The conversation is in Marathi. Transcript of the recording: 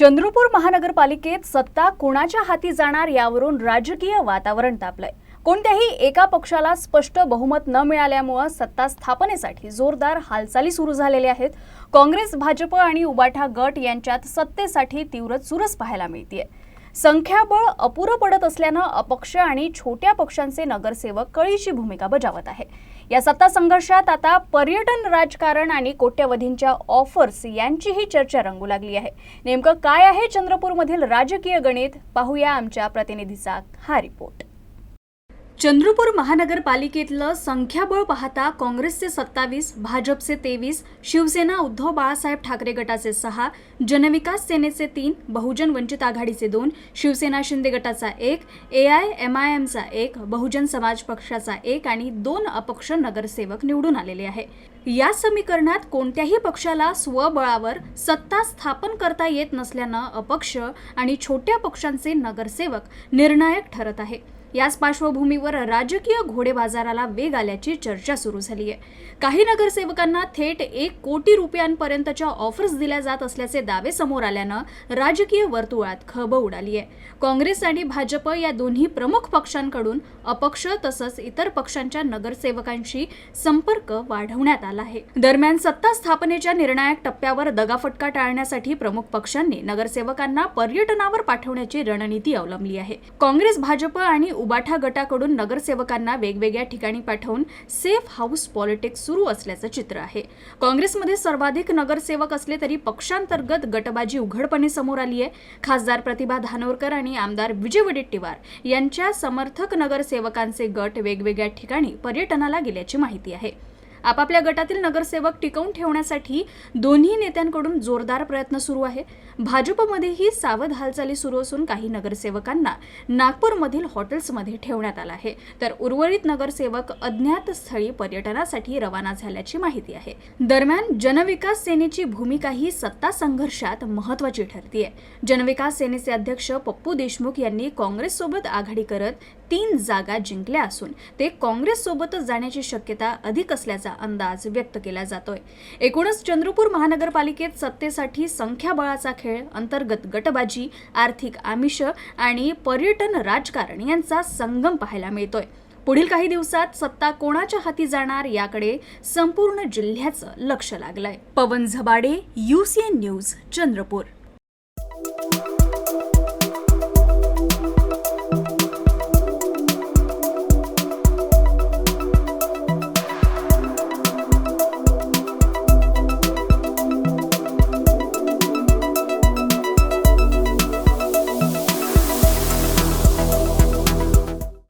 चंद्रपूर महानगरपालिकेत सत्ता कोणाच्या हाती जाणार यावरून राजकीय वातावरण तापलंय। कोणत्याही एका पक्षाला स्पष्ट बहुमत न मिळाल्यामुळे सत्ता स्थापनेसाठी जोरदार हालचाली सुरू झालेल्या आहेत। काँग्रेस, भाजप आणि उबाठा गट यांच्यात सत्तेसाठी तीव्र चुरस पाहायला मिळतेय। संख्याबळ अपुरं पडत असल्यानं अपक्ष आणि छोट्या पक्षांचे नगरसेवक कळीची भूमिका बजावत आहे। या सत्ता संघर्षात आता पर्यटन, राजकारण आणि कोट्यवधींच्या ऑफर्स यांचीही चर्चा रंगू लागली आहे। नेमकं काय आहे चंद्रपूरमधील राजकीय गणित, पाहूया आमच्या प्रतिनिधीचा हा रिपोर्ट। चंद्रपूर महानगरपालिकेतलं संख्याबळ पाहता काँग्रेसचे 27, भाजपचे 23, शिवसेना उद्धव बाळासाहेब ठाकरे गटाचे 6, जनविकास सेनेचे 3, बहुजन वंचित आघाडीचे 2, शिवसेना शिंदे गटाचा 1, AIMIMचा 1, बहुजन समाज पक्षाचा 1 आणि 2 अपक्ष नगरसेवक निवडून आलेले आहे। या समीकरणात कोणत्याही पक्षाला स्वबळावर सत्ता स्थापन करता येत नसल्यानं अपक्ष आणि छोट्या पक्षांचे नगरसेवक निर्णायक ठरत आहे। याच पार्श्वभूमीवर राजकीय घोडेबाजाराला वेग आल्याची चर्चा सुरू झाली आहे। काही नगरसेवकांना थेट 1 कोटी रुपयांपर्यंतच्या ऑफर्स दिल्या जात असल्याचे दावे समोर आल्यानं राजकीय वर्तुळात खळबळ उडाली आहे। काँग्रेस आणि भाजप या दोन्ही प्रमुख पक्षांकडून अपक्ष तसंच इतर पक्षांच्या नगरसेवकांशी संपर्क वाढवण्यात आला आहे। दरम्यान सत्ता स्थापनेच्या निर्णायक टप्प्यावर दगाफटका टाळण्यासाठी प्रमुख पक्षांनी नगरसेवकांना पर्यटनावर पाठवण्याची रणनीती अवलंबली आहे। काँग्रेस, भाजप आणि उबाठा गटाकडून नगरसेवकांना वेगवेगळ्या ठिकाणी पाठवून सेफ हाऊस पॉलिटिक्स सुरू असल्याचं चित्र आहे। काँग्रेसमध्ये सर्वाधिक नगरसेवक असले तरी पक्षांतर्गत गटबाजी उघडपणे समोर आली आहे। खासदार प्रतिभा धानोरकर आणि आमदार विजय वडेट्टीवार यांच्या समर्थक नगरसेवकांचे गट वेगवेगळ्या ठिकाणी पर्यटनाला गेल्याची माहिती आहे। आपापल्या गटातील नगरसेवक टिकवून ठेवण्यासाठी दोन्ही नेत्यांकडून जोरदार प्रयत्न सुरू आहे। भाजपमध्येही सावध हालचाली सुरू असून काही नगरसेवकांना नागपूरमधील हॉटेल्समध्ये ठेवण्यात आलं आहे, तर उर्वरित नगरसेवक अज्ञात स्थळी पर्यटनासाठी रवाना झाल्याची माहिती आहे। दरम्यान जनविकास सेनेची भूमिकाही सत्ता संघर्षात महत्त्वाची ठरतीये। जनविकास सेनेचे अध्यक्ष पप्पू देशमुख यांनी काँग्रेससोबत आघाडी करत 3 जागा जिंकल्या असून ते काँग्रेससोबतच जाण्याची शक्यता अधिक असल्याचा अंदाज व्यक्त केला जातोय। एकूणच चंद्रपूर महानगरपालिकेत सत्तेसाठी संख्याबळाचा खेळ, अंतर्गत गटबाजी, आर्थिक आमिष आणि पर्यटन राजकारण यांचा संगम पाहायला मिळतोय। पुढील काही दिवसात सत्ता कोणाच्या हाती जाणार याकडे संपूर्ण जिल्ह्याचं लक्ष लागलंय। पवन झबाडे, UCN न्यूज, चंद्रपूर।